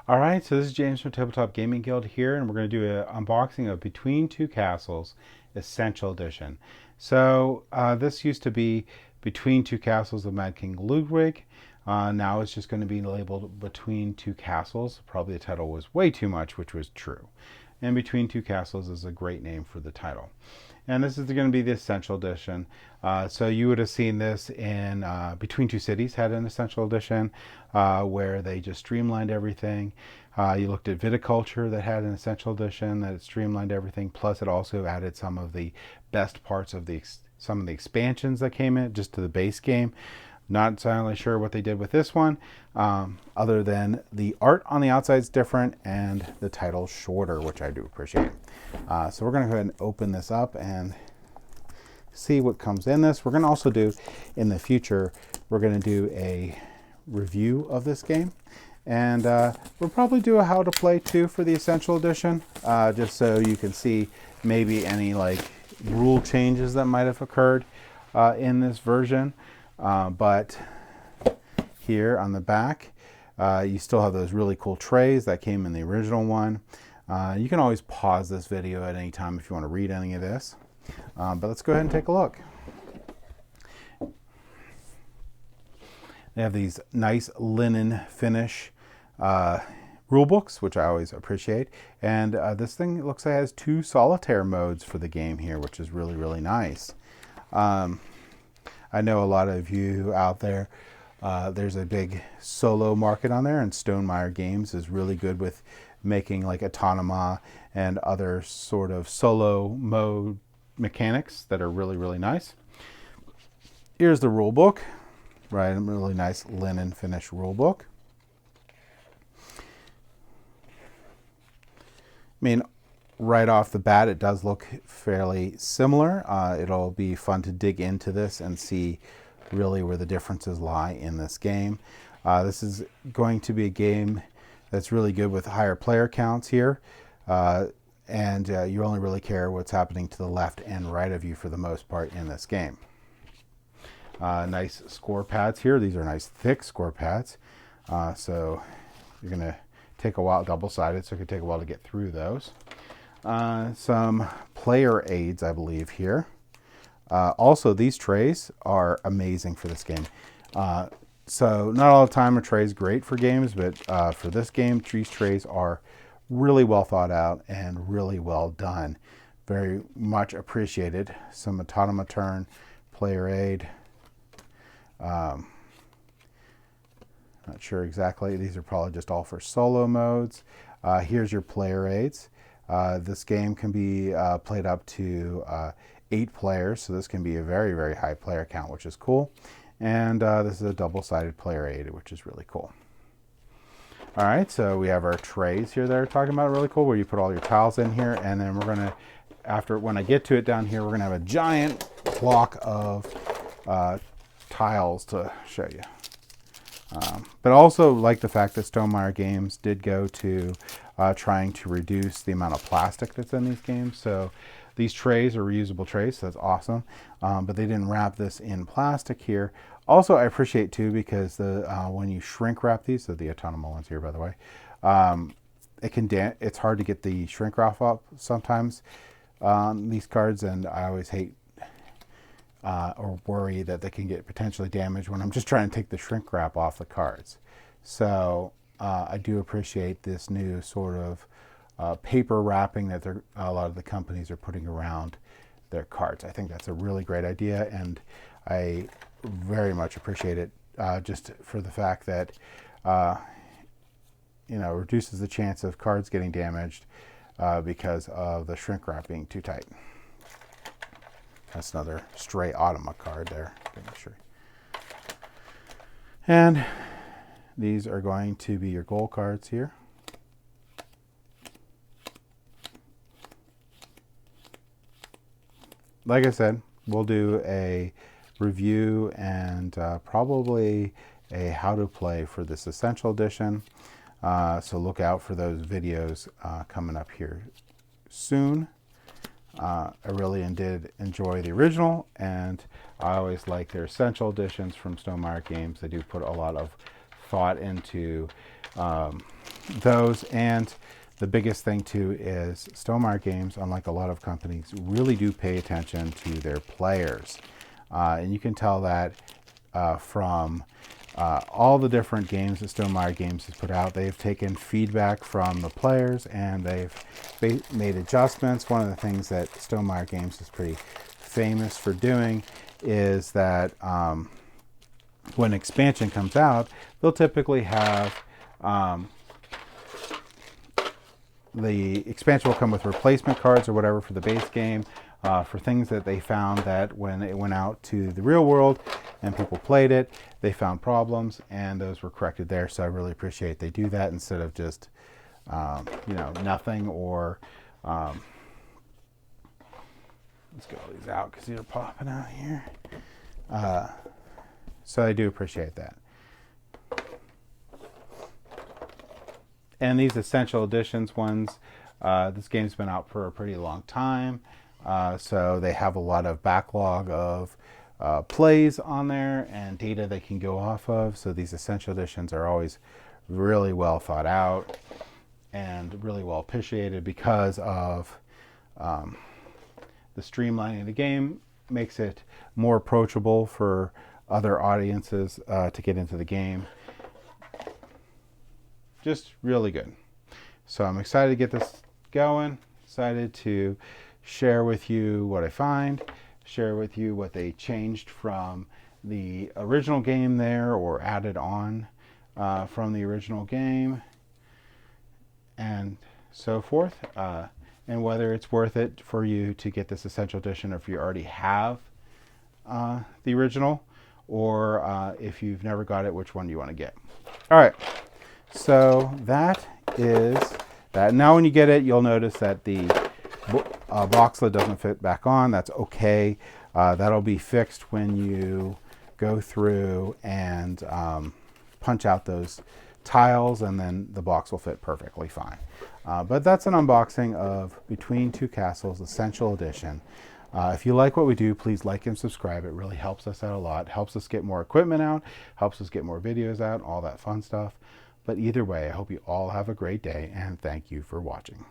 All right, so this is James from Tabletop Gaming Guild here, and we're going to do an unboxing of Between Two Castles Essential Edition. So this used to be Between Two Castles of Mad King Ludwig. Now it's just going to be labeled Between Two Castles. Probably the title was way too much, which was true. And Between Two Castles is a great name for the title. And this is going to be the Essential Edition. So you would have seen this in Between Two Cities had an Essential Edition where they just streamlined everything. You looked at Viticulture that had an Essential Edition that streamlined everything. Plus it also added some of the best parts of some of the expansions that came in just to the base game. Not entirely sure what they did with this one, other than the art on the outside is different and the title's shorter, which I do appreciate. So we're going to go ahead and open this up and see what comes in this. We're going to also do, in the future, we're going to do a review of this game. And we'll probably do a how to play too for the Essential Edition, just so you can see maybe any like rule changes that might have occurred in this version. But here on the back, you still have those really cool trays that came in the original one. You can always pause this video at any time if you want to read any of this. But let's go ahead and take a look. They have these nice linen finish rule books, which I always appreciate. And this thing looks like it has 2 solitaire modes for the game here, which is really, really nice. I know a lot of you out there, there's a big solo market on there, and Stonemaier Games is really good with making like Autonoma and other sort of solo mode mechanics that are really, really nice. Here's the rule book, right? A really nice linen finish rule book. I mean, right off the bat, it does look fairly similar. It'll be fun to dig into this and see really where the differences lie in this game. This is going to be a game that's really good with higher player counts here. And you only really care what's happening to the left and right of you for the most part in this game. Nice score pads here. These are nice thick score pads. So you're going to take a while, double-sided, so it could take a while to get through those. Some player aids, I believe, here. Also, these trays are amazing for this game. So not all the time a tray is great for games, but for this game, these trays are really well thought out and really well done. Very much appreciated. Some Autonoma turn, player aid. Not sure exactly. These are probably just all for solo modes. Here's your player aids. This game can be played up to 8 players, so this can be a very, very high player count, which is cool. And this is a double-sided player aid, which is really cool. All right, so we have our trays here that are talking about, really cool, where you put all your tiles in here, and then we're gonna, when I get to it down here, we're gonna have a giant block of tiles to show you. But also like the fact that Stonemaier Games did go to trying to reduce the amount of plastic that's in these games. So these trays are reusable trays, so that's awesome. But they didn't wrap this in plastic here. Also, I appreciate too, because when you shrink wrap these, so the Autonoma ones here, by the way, it's hard to get the shrink wrap up sometimes on these cards, and I always hate or worry that they can get potentially damaged when I'm just trying to take the shrink wrap off the cards. So I do appreciate this new sort of paper wrapping that a lot of the companies are putting around their cards. I think that's a really great idea, and I very much appreciate it just for the fact that reduces the chance of cards getting damaged because of the shrink wrap being too tight. That's another stray Autonoma card there. Sure. And these are going to be your goal cards here. Like I said, we'll do a review and probably a how to play for this Essential Edition. So look out for those videos coming up here soon. I really did enjoy the original, and I always like their Essential Editions from Stonemaier Games. They do put a lot of thought into those. And the biggest thing too is Stonemaier Games, unlike a lot of companies, really do pay attention to their players. And you can tell that from all the different games that Stonemaier Games has put out. They've taken feedback from the players and they've made adjustments. One of the things that Stonemaier Games is pretty famous for doing is that when expansion comes out, they'll typically have the expansion will come with replacement cards or whatever for the base game, for things that they found that when it went out to the real world and people played it, they found problems and those were corrected there. So I really appreciate they do that instead of just nothing. Or let's get all these out because these are popping out here. So I do appreciate that. And these Essential Editions ones, this game's been out for a pretty long time. So they have a lot of backlog of plays on there and data they can go off of. So these Essential Editions are always really well thought out and really well appreciated because of the streamlining of the game. Makes it more approachable for other audiences to get into the game. Just really good. So I'm excited to get this going, excited to share with you what I find, share with you what they changed from the original game there or added on from the original game and so forth, and whether it's worth it for you to get this Essential Edition if you already have the original, or if you've never got it, which one do you want to get. All right, so that is that. Now when you get it, you'll notice that the box lid doesn't fit back on. That's okay. That'll be fixed when you go through and punch out those tiles, and then the box will fit perfectly fine. But that's an unboxing of Between Two Castles Essential Edition. If you like what we do, please like and subscribe. It really helps us out a lot. Helps us get more equipment out, helps us get more videos out, all that fun stuff. But either way, I hope you all have a great day, and thank you for watching.